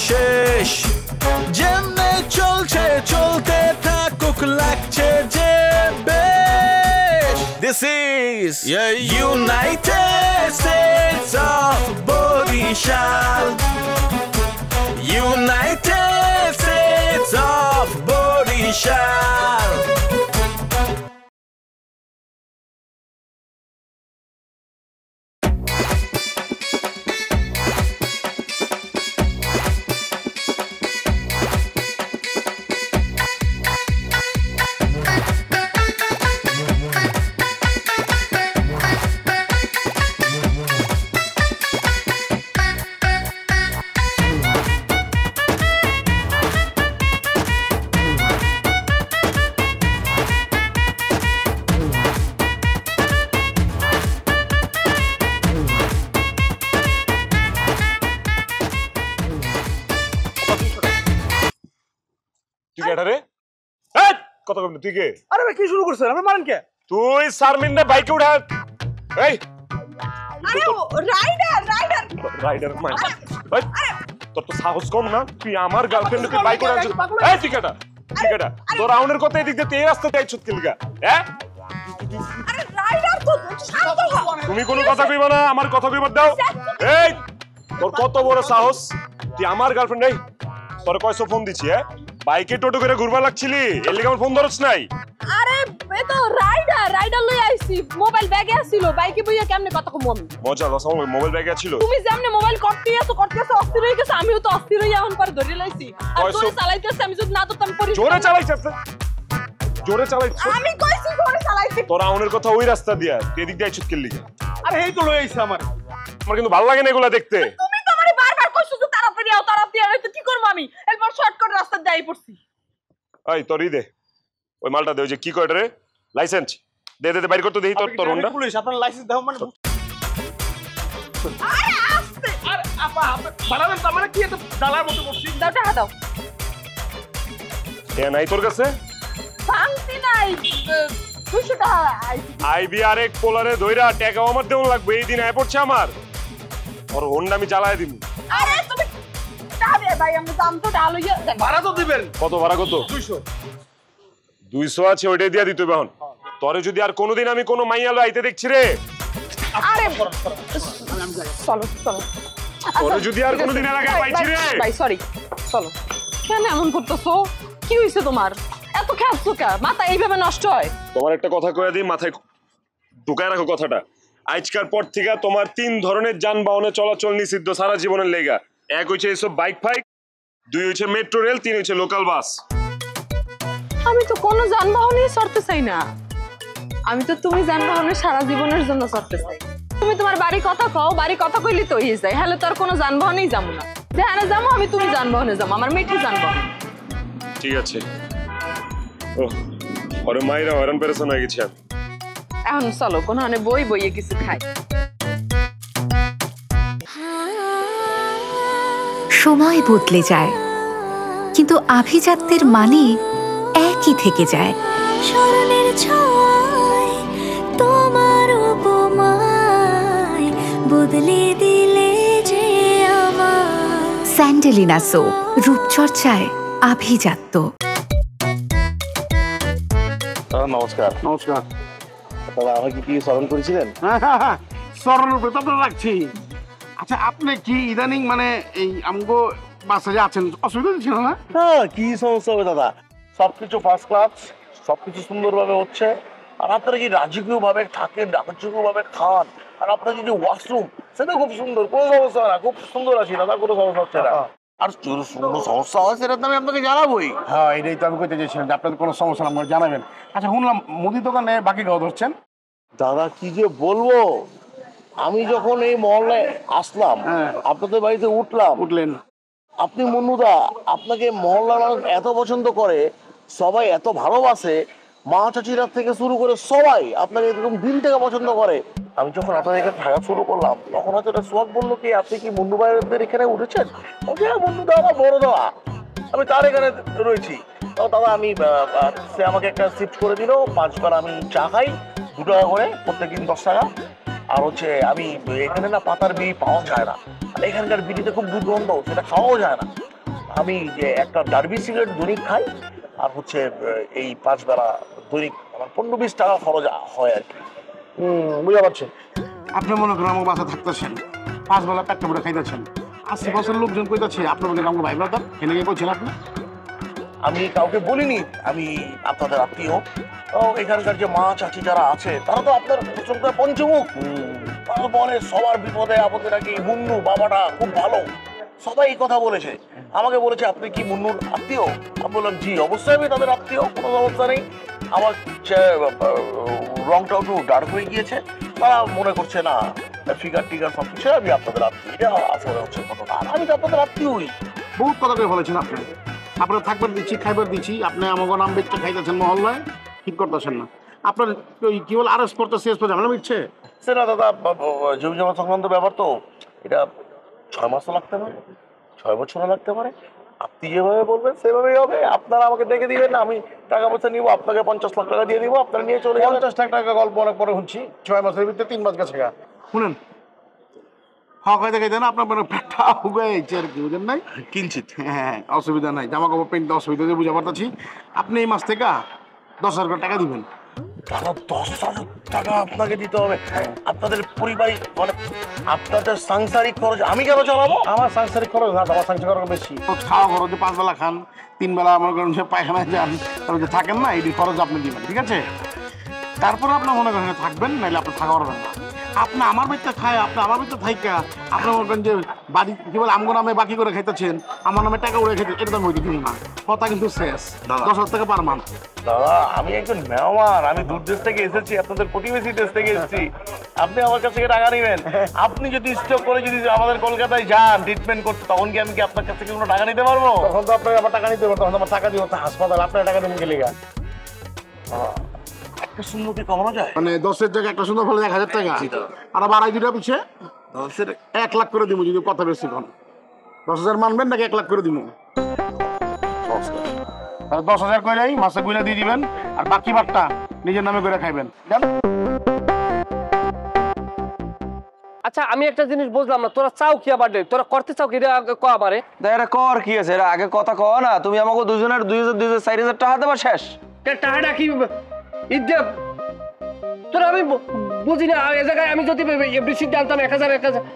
শেষ যেমনে চলছে চলতে থাকুক লাগছে যে বেশ This is United States of Borishal United States of Borishal তুই কে? আরে ভাই কি শুরু করছেন? আপনি মারেন কে? তুই শারমিনরে বাইকে উঠা। এই আরে রাইডার মার। তোর তো সাহস কম না? তুই আমার গার্লফ্রেন্ডকে বাইকে উঠা। এই টিকাটা তোর রাউন্ডের কথা এদিক দিয়ে এই রাস্তাতে আইছস কি লাগা? হ্যাঁ? আরে রাইডার তো শান্ত হও। তুমি কোনো কথা কইবা না, আমার কথা কইবার দাও। এই তোর কত বড় সাহস? তুই আমার গার্লফ্রেন্ড এই তোর কয়সো ফোন দিছি হ্যাঁ? বাইকে টোটো করে ঘুরবা লাগছিলি, এর লাগি আমার ফোন ধরছ নাই? আরে এ তো রাইডার লই আইছি, মোবাইল ব্যাগে আছিল, বাইকে বইয়া কেমনে কথা কম আমি? মজা লস মোবাইল ব্যাগে ছিল। তুমি যেমনে মোবাইল করতেই আছো অস্থির হয়ে গেছে, আমিও তো অস্থির হয়ে এখন পরে ধরে লাইছি। আর জোরে চালাইতেছ, আমি যদি না ধরতাম পরি। জোরে চালাইছস? জোরে চালাইছ? আমি কইছি জোরে চালাইছি। তোর আউনের কথা ওই রাস্তা দিয়া, তুই এদিক দিয়ে আইছস কি লাগি? আরে এই তো লই আইছে আমার কিন্তু ভালো লাগে না এগুলা দেখতে। তুমি তো আমারে বারবার কইছো যে তাড়াতাড়ি আও তো কি করব আমি? একবার শর্টকাট রাস্তা দিয়ে পড়ছি। এই তোরই দে ওই মালটা দে, ওই যে কি কয় রে লাইসেন্স দে বাইর করতে দেই তোর হোন্ডা। পুলিশ আপনার লাইসেন্স দাও মানে আরে আস্তে। আরে আপা বাড়াবেন তো মানে কি এত ডালার মতো করছি? দাও টাকা দাও। এ নাই তোর কাছে? ভাঙতি নাই 200 টাকা আইবি আরেক পোলারে ধইরা টাকাও আমার দেওয়া লাগবে, এই দিন আয় পড়ছে আমার। ওর হোন্ডা আমি চালায় দিমু। আরে তুমি টাকা দে ভাই, আমি দাম তো ডাল হইয়া দেন। ভাড়া তো দিবেন। কত ভাড়া? কত? 200 আছে, ওইটাই দিয়া দিতে এখন। তোরে যদি আর কোনোদিন আমি কোনো মাইয়ালো আইতে দেখছি রে। আরে চলো তোরে যদি আর কোনোদিন এর আগে পাইছি রে। ভাই সরি চলো। কেন এমন করতেছো? কি হইছে তোমার? এত খেলছো কে? মাথা এইভাবে নষ্ট হয়? তোমার একটা কথা কইয়া দিই, মাথায় ঢুকায় রাখো কথাটা। আজকের পর থেকে তোমার 3 ধরনের যানবাহনে চলাচল নিষিদ্ধ সারা জীবনের লেগা। এক হইছে এসব বাইক ফাইক, 2 হইছে মেট্রো রেল, 3 হইছে লোকাল বাস। আমি তো কোনো যানবাহনই চড়তে চাই না। আমি তো তুমি যানবাহনে সারা জীবনের জন্য চড়তে চাই। তুমি তোমার বাড়ি কথা কও, বাড়ি কথা কইলি তো হয়ে যায়। হ্যালো তোর কোনো যানবাহনেই যাবো না। যেখানে যাবো আমি তুমি যানবাহনে যাবো, আমার মেট্রো যানবাহন। ঠিক আছে। ও ওরে মাইরা হয়রান পেরেছেন হয়ে গেছি আমি। এখন চলো কোনখানে বইয়ে কিছু খাই। সময় বদলে যায় কিন্তু আভিজাত্যের মানে একই থেকে যায়। স্মরণের ছোঁয়ায় তোমার উপমায় বদলে দিলে যে আমার। স্যান্ডেলিনা সো, রূপচর্চায় আভিজাত্য। নমস্কার। নমস্কার। দাদা আমাকে কি স্মরণ করেছিলেন? হ্যাঁ স্মরণের উপরে তো রাখছি। আচ্ছা আপনি কি ইদানিং মানে এই আমগো বাসায় আছেন, অসুবিধা ছিল না? হ্যাঁ কি সমস্যা হবে দাদা, সবকিছু ফার্স্ট ক্লাস, সবকিছু সুন্দরভাবে হচ্ছে। আর আপনারা কি রাজকীয় ভাবে থাকেন, রাজকীয় ভাবে খান, আর আপনার যদি ওয়াশরুম সেটা খুব সুন্দর, কোনো সমস্যা হয় না, খুব সুন্দর আছি দাদা, কোনো সমস্যা হচ্ছে না। আর যদি কোনো সমস্যা হয় সেটা তো আমি আপনাকে জানাবোই। হ্যাঁ এটাই তো আমি কইতে চাইছিলাম যে আপনাদের কোনো সমস্যা না আমাকে জানাবেন। আচ্ছা শুনলাম মুদি দোকানে বাকি গাও ধরছেন? দাদা কি যে বলবো, আমি যখন এই মহল্লায় আসলাম, আপনাদের বাড়িতে উঠলেন, আপনি মন্নুদা, আপনাকে মহল্লার মানুষ এত পছন্দ করে, সবাই এত ভালোবাসে, মা চাচিরা থেকে শুরু করে সবাই আপনাকে এরকম দিন থেকে পছন্দ করে। আমি যখন আপনাদের এখানে থাকা শুরু করলাম তখন হয়তো একটা সোহাগ বললো কি আপনি কি মুন্নু ভাইদের এখানে উঠেছেন? হ্যাঁ মুন্নুদা আমার বড় দাদা, আমি তার এখানে রয়েছি। তো দাদা আমি সে আমাকে একটা শিফট করে দিল, 5 বার আমি চা খাই 2 টাকা করে প্রত্যেকদিন 10 টাকা। আর হচ্ছে আমি এখানে না পাতার বিড়ি পাওয়া যায় না, আর এখানকার বিড়িতে খুব দুর্গন্ধ, সেটা খাওয়াও যায় না। আমি যে একটা ডার্বি সিগারেট দৈনিক খাই, আর হচ্ছে এই 5 বেলা দৈনিক আমার 15-20 টাকা খরচ হয় আর কি। বুঝতে পারছি। আপনি মনে করেন আমার বাসা থাকতেছেন, 5 বেলা পেটটা ভরে খাইতেছেন, আশেপাশের লোকজন কইতাছে আপনার বলে আমার ভাই ব্রাদার, এনে গিয়ে কইছেন আপনি? আমি কাউকে বলিনি আমি আপনাদের আত্মীয়। এখানকার যে মা চাচি যারা আছে তারা তো আপনার প্রচন্ড পঞ্চমুখ। তারা বলে সবার বিপদে আপদে নাকি মুন্নু বাবাটা খুব ভালো, সবাই এই কথা বলেছে। আমাকে বলেছে আপনি কি মুন্নুর আত্মীয়? আমি বললাম জি অবশ্যই আমি তাদের আত্মীয়, কোনো সমস্যা নেই। আমার রংটাও একটু ডার্ক হয়ে গিয়েছে, তারা মনে করছে না ফিগার টিগার সব কিছু আমি আপনাদের আত্মীয়। এটা আসলে হচ্ছে ঘটনা, আর আমি তো আপনাদের আত্মীয়ই। বহুত কথা করে বলেছেন আপনি। আপনার থাকবার দিচ্ছি, খাইবার দিচ্ছি, আপনি আমাকে নাম বেচতে খাইতেছেন মহল্লায়, ঠিক করতেছেন না। আপনার ওই কি বল আরএস করতে শেষ পর্যন্ত ঝামেলা মিটছে? সেটা দাদা জমি জমা সংক্রান্ত ব্যাপার তো, এটা 6 মাসও লাগতে পারে, 6 বছরও লাগতে পারে। আপনি যেভাবে বলবেন সেভাবেই হবে। আপনারা আমাকে দেখে দিবেন, আমি টাকা পয়সা নিবো, আপনাকে 50 লাখ টাকা দিয়ে দিব, আপনারা নিয়ে চলে যাবেন। 50 লাখ টাকা গল্প অনেক পরে শুনছি, 6 মাসের ভিতরে 3 মাস গেছে। শুনেন, খাওয়া খাইতে খাইতে না আপনার মানে পেটটা হুগাইছে আর কি, বুঝেন নাই? কিঞ্চিত। হ্যাঁ, অসুবিধা নাই, জামা কাপড় পেন্টে অসুবিধা দিয়ে বুঝা পারতেছি। আপনি এই মাস থেকে 10,000 টাকা দিবেন। টাকা 10,000 টাকা আপনাকে দিতে হবে? আপনাদের পরিবারিক মানে আপনাদের সাংসারিক খরচ আমি কেন চালাবো? আমার সাংসারিক খরচ না, আমার সাংসারিক খরচ বেশি। খাওয়া খরচ 5 বেলা খান, 3 বেলা মনে করেন যে পায়খানায় যান, তারপর যে থাকেন না, এই খরচ আপনি দিবেন, ঠিক আছে? তারপরে আপনার মনে করেন থাকবেন, নাহলে আপনি থাকা পারবেন না। আপনি আমার বাড়িতে খায়, আপনি আমার বাড়িতে থাইকা আপনি মনে করেন যে বাড়ি কি বলে আমগো নামে বাকি করে খাইতেছেন, আমার নামে টাকা উড়ে খাইতে, এটা তো আমি হইতে দিব না। কথা কিন্তু শেষ। 10,000 টাকা পার মান্থ। দাদা আমি একজন মেহমান, আমি দূর দেশ থেকে এসেছি, আপনাদের প্রতিবেশী দেশ থেকে এসেছি। আপনি আমার কাছ থেকে টাকা নেবেন? আপনি যদি স্টক করে যদি আমাদের কলকাতায় যান ট্রিটমেন্ট করতে, তখন কি আমি কি আপনার কাছ থেকে কোনো টাকা নিতে পারবো? তখন তো আপনার আবার টাকা নিতে পারবো, তখন আমার টাকা দিব হাসপাতাল, আপনার টাকা দেবেন গেলে। একটা সুন্দর কি কমানো যায়? মানে 10-এর জায়গায় একটা সুন্দর ফলে 1,000 টাকা, আর আবার 2.5 পিছিয়ে 1 লাখ করে দিব। যদি কথা বেশি কম, 10,000 মানবেন নাকি 1 লাখ করে দিব? 10,000 করে মাসে গুলা দিয়ে দিবেন, আর বাকি বারটা নিজের নামে করে খাইবেন। আচ্ছা আমি একটা জিনিস বুঝলাম না, তোরা চাও কি আবার? তোরা করতে চাও কি? ক আমারে এটা কর কি আছে, এটা আগে কথা কও না। তুমি আমাকে দুজনের 2,000 4,000 টাকা দেবা, শেষ। টাকাটা কি ঈদ তোরা আমি বুঝি না। এ জায়গায় আমি যদি এফডিসি আনতাম 1,000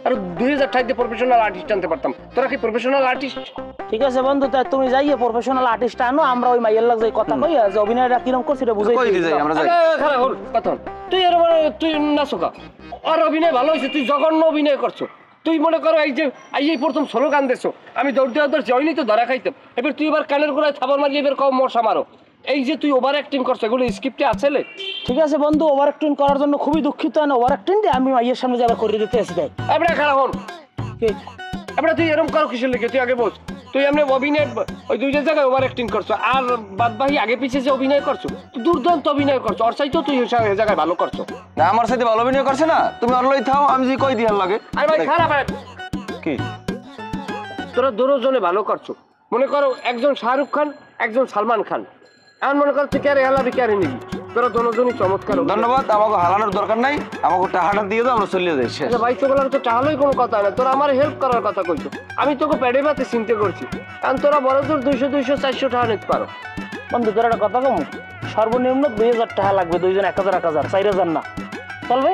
আর 2,000 টাকা দিয়ে প্রফেশনাল আর্টিস্ট আনতে পারতাম। তোরা কি প্রফেশনাল আর্টিস্ট? ঠিক আছে বন্ধু, তাই তুমি যাইয়ে প্রফেশনাল আর্টিস্ট আনো, আমরা ওই মাইয়ের লাগ যাই কথা কই, যে অভিনয়টা কিরকম করছি এটা বুঝাই কই যাই আমরা যাই। খারাপ হল কথা, তুই এর তুই নাচোকা, আর অভিনয় ভালো হয়েছে, তুই জঘন্য অভিনয় করছো। তুই মনে করো এই যে এই প্রথম সোলো গান দিছো, আমি দৌড় জয়নি তো ধরা খাইতাম। এবার তুই এবার কানের গোড়ায় থাবার মারিয়ে এবার কম মশা মারো। এই যে তুই ওভার অ্যাক্টিং করছো, এগুলো স্ক্রিপ্টে আছে? ঠিক আছে বন্ধু, ওভার অ্যাক্টিং করার জন্য খুবই দুঃখিত। না ওভার অ্যাক্টিং দিয়ে আমি মাইয়ের সামনে যাবার করে দিতে আসি তাই। এবার খারাপ হল, এবার তুই এরকম করো কিসের লেগে? তুই আগে বল, তুই এমনি অভিনয় ওই 2 জায়গায় ওভার অ্যাক্টিং করছো, আর বাদ বাকি আগে পিছিয়ে যে অভিনয় করছো দুর্দান্ত অভিনয় করছো, ওর চাইতেও তুই এই জায়গায় ভালো করছো। না আমার সাথে ভালো অভিনয় করছে না, তুমি অনলাই থাও, আমি যে কই দিয়ার লাগে। আরে ভাই খারাপ কি তোরা দুজনে ভালো করছো। মনে করো একজন শাহরুখ খান, একজন সালমান খান, এমন মনে করো তুই ক্যারে হেলাবি ক্যারে নিবি, তোরা দুজনই চমৎকার। ধন্যবাদ, আমাকে হারানোর দরকার নাই, আমাকে টাকাটা দিয়ে দাও, আমরা চলে যাই। শেষ। ভাই তোগুলো তো টাকালই কোনো কথা না, তোরা আমার হেল্প করার কথা কইছো, আমি তোকে পেটে পাতে চিন্তা করছি, কারণ তোরা বড় তোর 200-400 টাকা নিতে পারো। বন্ধু তোর একটা কথা কম, সর্বনিম্ন 2,000 টাকা লাগবে, 2 জন 1,000 4,000 না চলবে?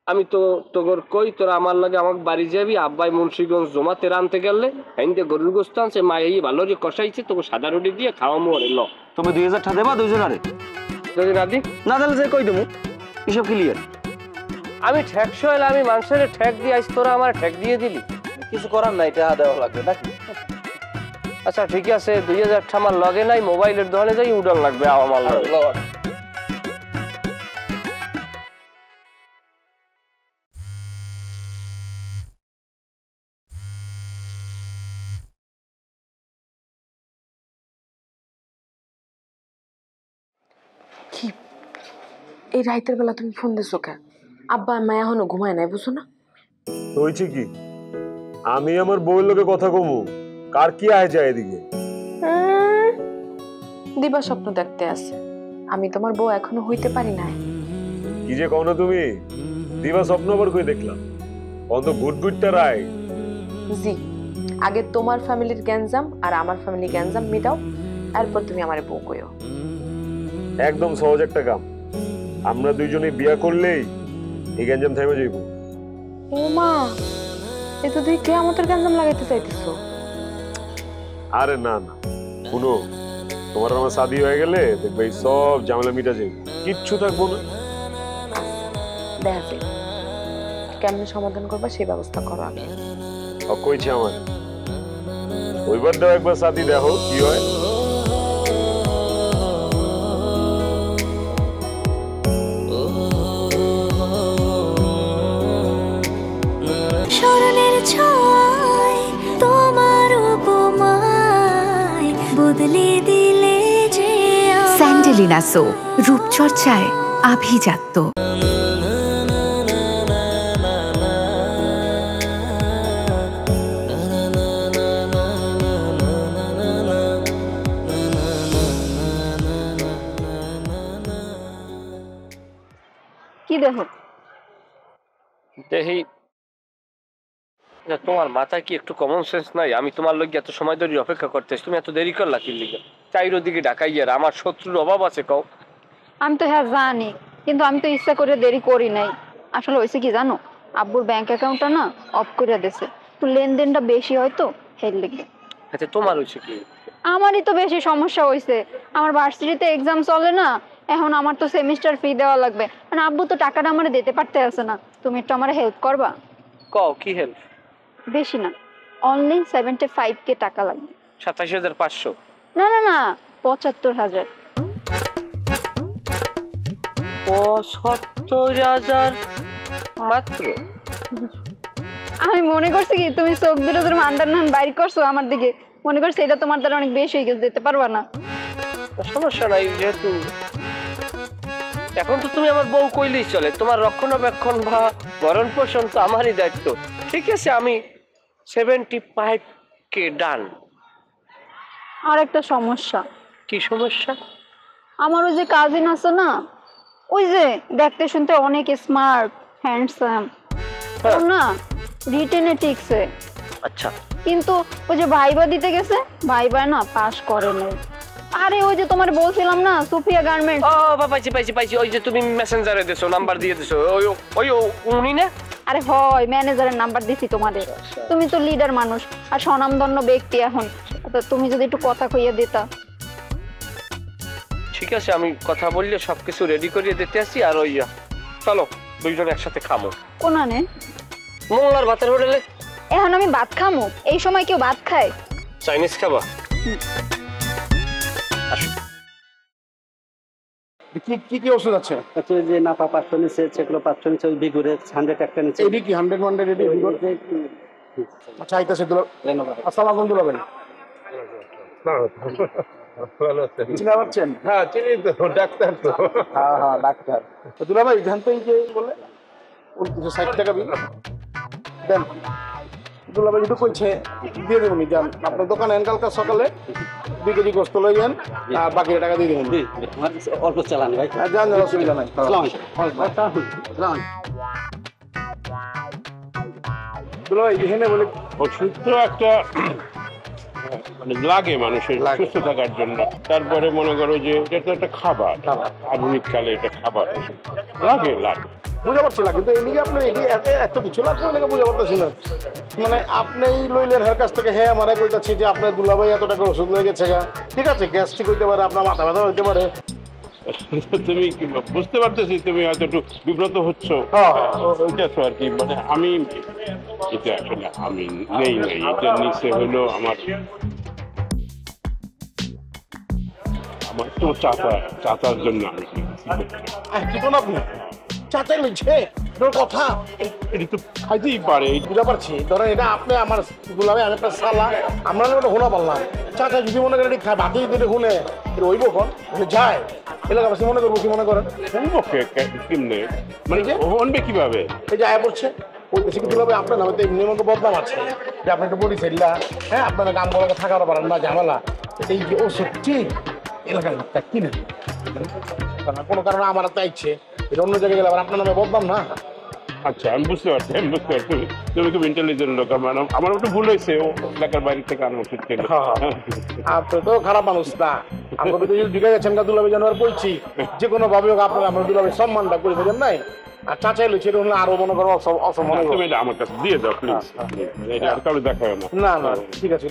আমি তো তোর কই, তোরা আমার লাগে আমার বাড়ি যাবি, আব্বাই মুন্সিগঞ্জ জমাতে আনতে গেলে এনতে গরুর গোস্ত আনছে, মা এই ভালো যে কষাইছে, তোকে সাদা রুটি দিয়ে খাওয়া মোরে ল। তুমি 2,000 টাকা দেবা 2 জনারে? যদি না দি না দিলে যে কই দেবো, এসব ক্লিয়ার। আমি ঠেকশো এলে আমি মানুষের ঠেক দিয়ে আইস, তোরা আমার ঠেক দিয়ে দিলি, কিছু করার নাই, টাকা দেওয়া লাগবে নাকি? আচ্ছা ঠিক আছে, 2,000 টাকা আমার লগে নাই, মোবাইলের দোকানে যাই উডান লাগবে আমার লগে। কি এই রাইতের বেলা তুমি ফোন দিছো কেন? আব্বা আম্মা এখনো ঘুমায় নাই, বুঝো না? হয়েছে কি, আমি আমার বউয়ের লোকে কথা কমু, কার কি আয় যায় এদিকে? দিবা স্বপ্ন দেখতে আছে, আমি তোমার বউ এখনো হইতে পারি না। কি যে কও না তুমি, দিবা স্বপ্ন আবার কই দেখলাম? অন্ত গুড গুডটা রাই। জি, আগে তোমার ফ্যামিলির গ্যাঞ্জাম আর আমার ফ্যামিলি গ্যাঞ্জাম মিটাও, এরপর তুমি আমারে বউ কইও। একদম সহজ একটা কাম, আমরা দুইজনে বিয়া করলেই এই গ্যাঞ্জাম থেমে যাইব। ও মা, এ তো দেখি আমাদের গ্যাঞ্জাম লাগাইতে চাইতেছো। আরে না না, শুনো, তোমার আমার শাদী হয়ে গেলে দেখবে এই সব ঝামেলা মিটা যাবে, কিচ্ছু থাকবো না। দেখা যাবে কেমনে সমাধান করবা সেই ব্যবস্থা করো আগে। কইছে আমার ওইবার দাও একবার শাদী দেখো কি হয়। স্মরণের ছোঁয়ায় তোমার উপমায় বদলে দিলে যে স্যান্ডেলিনা সো, রূপচর্চায় আভিজাত্য। কি দেখো? দেখি তোমার মাথায় কি একটু কমন সেন্স নাই? আমি তোমার লোক এত সময় ধরে অপেক্ষা করতেছি, তুমি এত দেরি করলা কি লিগে? চাইরো দিকে ডাকাইয়ার আমার শত্রুর অভাব আছে কও। আমি তো হ্যাঁ জানি, কিন্তু আমি তো ইচ্ছা করে দেরি করি নাই। আসলে হয়েছে কি জানো, আব্বুর ব্যাংক অ্যাকাউন্টটা না অফ করে দিয়েছে, তো লেনদেনটা বেশি হয়তো হের লেগে। আচ্ছা তোমার হয়েছে কি? আমারই তো বেশি সমস্যা হয়েছে, আমার ভার্সিটিতে এক্সাম চলে না, এখন আমার তো সেমিস্টার ফি দেওয়া লাগবে, মানে আব্বু তো টাকাটা আমার দিতে পারতে আছে না। তুমি একটু আমার হেল্প করবা? কও কি হেল্প? বেশি না, অনলি 75K টাকা লাগবে। 27,500? না না না, 75,000। 75,000 মাত্র? আমি মনে করছি কি তুমি চোখ দুটো তুমি আন্ডারনান বাইর করছো আমার দিকে, মনে করছি এটা তোমার দ্বারা অনেক বেশি হয়ে গেছে, দিতে পারবা না। সমস্যা নাই, যেহেতু এখন তো তুমি আমার বউ কইলেই চলে, তোমার রক্ষণাবেক্ষণ বা ভরণ পোষণ তো আমারই দায়িত্ব। ঠিক আছে, আমি 75K ডান। আর একটা সমস্যা। কি সমস্যা? আমার ওই যে কাজিন আছে না, ওই যে দেখতে শুনতে অনেক স্মার্ট হ্যান্ডসাম, ও না রিটেনে টিকছে। আচ্ছা, কিন্তু ওই যে ভাইবা দিতে গেছে, ভাইবা না পাস করে নাই। আরে ওই যে তোমার বলছিলাম না সুফিয়া গার্মেন্টস। ও পাইছি পাইছি পাইছি, ওই যে তুমি মেসেঞ্জারে দিছো, নাম্বার দিয়ে দিছো, ওই ওই উনি না? আরে হয়, ম্যানেজারের নাম্বার দিছি তোমাদের। তুমি তো লিডার মানুষ আর স্বনামধন্য ব্যক্তি, এখন তো তুমি যদি একটু কথা কইয়া দিতা। ঠিক আছে, আমি কথা বললে সবকিছু রেডি করিয়ে দিতে আসি। আর ওই চলো দুইজন একসাথে খামো। কোনানে? মোংলার ভাতের হোটেলে। এখন আমি ভাত খামো? এই সময় কেউ ভাত খায়? চাইনিজ খাবা? কি কি ওষুধ আছে? আচ্ছা, যে নাপা 500 নিচে, সেগুলো 500 নিচে, ওই বিগুরে 100 একটা নিচে। এডি কি 100 100 এডি বিগর? আচ্ছা আইতাছে দুলা। আসসালামু আলাইকুম দুলা ভাই। ভালো আছেন? চিনা পাচ্ছেন? হ্যাঁ চিনি তো, ডাক্তার তো। হ্যাঁ হ্যাঁ ডাক্তার। তো দুলা ভাই জানতেই যে বলে 60 টাকা বিল দেন। দুলা ভাই তো কইছে দিয়ে দেবো নি, যান আপনার দোকানে কালকে সকালে 2 কেজি গোস্ত লই যান আর বাকি টাকা দিয়ে দেবেন। অল্প চালানি ভাই। যান, অসুবিধা নাই। দুলা ভাই এখানে বলে ওষুধ তো একটা মানে লাগে মানুষের সুস্থ থাকার জন্য, তারপরে মনে করো যে এটা তো একটা খাবার, আধুনিক কালে এটা খাবার লাগে লাগে বুঝা পারছি না, কিন্তু এদিকে আপনি এত কিছু লাগবে এলাকা বুঝা পারতেছি না। মানে আপনি লইলেন হের কাছ থেকে, হ্যাঁ আমার কইতাছি যে আপনার দুলাভাই এত টাকা ওষুধ লয়ে গেছে গা, ঠিক আছে গ্যাস্ট্রিক হইতে পারে, আপনার মাথা ব্যথা হইতে পারে। তুমি কি বুঝতে পারতেছি, তুমি হয়তো একটু বিব্রত হচ্ছ, ওইটা তো আর কি। মানে আমি এটা আসলে আমি নেই এটা নিচে হলো আমার তো চাচার জন্য আমি কি কোন আপনি চাচাই লইছে কথা, এটা তো খাইতেই পারে। বুঝা পারছি, ধরেন এটা আপনি আমার দুলাভাই, আমি একটা সালা, আমরা ওটা শোনা পারলাম। চাচা যদি মনে করেন খায় বাকি যদি শুনে ওইব কন যায় এলাকাবাসী মনে করবো, কি মনে করেন? কেমনে মানে শুনবে কিভাবে? এই যে আয় পড়ছে ওই দেশে কি দুলাভাই আপনার নামে তো এমনি মতো বদনাম আছে যে আপনি একটু বডি ছেড়লা, হ্যাঁ আপনার গাম বলাকে থাকার পারেন না ঝামেলা, এই যে ও সত্যি এলাকায় কিনে কোনো কারণে আমার তো ইচ্ছে এটা অন্য জায়গায় গেলে আবার আপনার নামে বদনাম না। আচ্ছা আমি বুঝতে পারছি তুমি খুব ইন্টেলিজেন্ট লোক। আমার একটু ভুল হয়েছে, ও এলাকার বাইরে থেকে আনা উচিত ছিল। আপনি তো খারাপ মানুষ না, আমরা তো ঢুকে গেছেন দুলাভাই জানোয়ার বলছি, যে কোনো ভাবে হোক আপনার আমার দুলাভাই সম্মানটা করে দেবেন নাই। আর চাচা এলো সেটা হলে আরো মনে করো অসম্মান। তুমি এটা আমার কাছে দিয়ে দাও প্লিজ, এটা আর কারো দেখা হয় না। না না ঠিক আছে,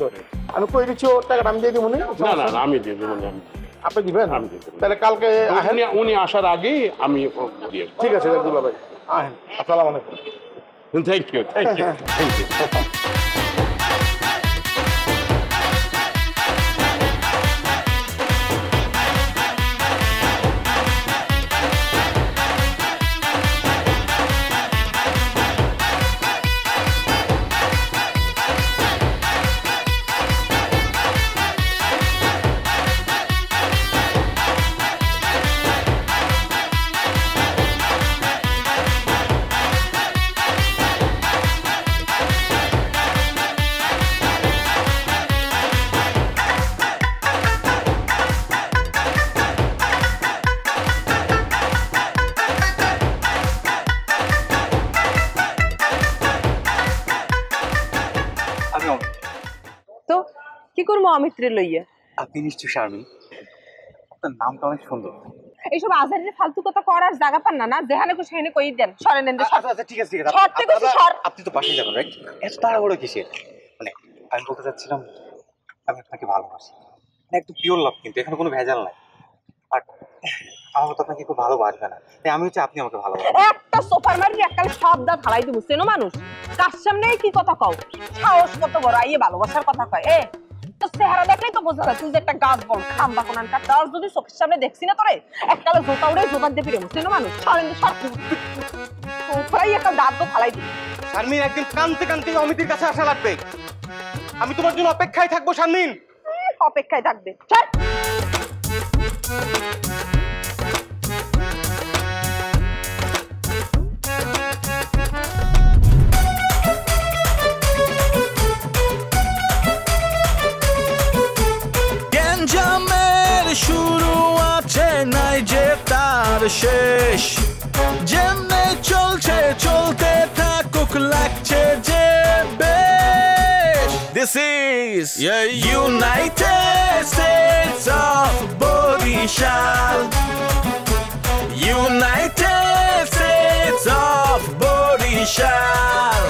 আমি কই দিচ্ছি ওর টাকাটা আমি দিয়ে দিব। না না আমি দিয়ে দেবো, আপনি দিবেন? তাহলে কালকে উনি আসার আগেই আমি দিয়ে। ঠিক আছে দুলাভাই, আহেন। আসসালামু আলাইকুম। Thank you thank you thank you. তো কি করবো অমিত্রে লইয়া? আপনি নিশ্চয় শারমিন, আপনার নামটা অনেক সুন্দর। এইসব আজারের ফালতু কথা করার জায়গা পান না, যেখানে খুশি সেখানে কই দেন। সরেন দেন। আচ্ছা ঠিক আছে আপনি তো পাশেই যাবেন, রাইট? এত তাড়াহুড়ো কিসের? মানে আমি বলতে চাচ্ছিলাম আমি আপনাকে ভালোবাসি, একদম পিওর লাভ, কিন্তু এখানে কোনো ভেজাল নাই। আর আমার তো আপনাকে খুব ভালোবাসবে না, তাই আমি হচ্ছে আপনি আমাকে ভালোবাসেন। একটা সোফার মারি এককালে সব দাঁত হালাই দিব। চেনো মানুষ কার সামনে কি কথা কও? সাহস কত বড়, আইয়ে ভালোবাসার কথা কয়। তো চেহারা দেখলেই তো বোঝা যায় তুই যে একটা গাছ বল খাম্বা কোনান কাট। আর যদি চোখের সামনে দেখছি না তোরে এককালে জোতা উড়ে জোতা দিয়ে ফিরে চেনো মানুষ। সরেন সব সোফাই একটা দাঁত তো ফালাই দিব। শারমিন একদিন কানতে কানতে অমিতির কাছে আসা লাগবে। আমি তোমার জন্য অপেক্ষায় থাকবো শারমিন। অপেক্ষায় থাকবে? চল। গ্যাঞ্জামের শুরু আছে নাই যে তার শেষ, যেমনে চলছে চলতে থাকুক লাগছে যে বেশ। This is United States of Borishal, United States of Borishal.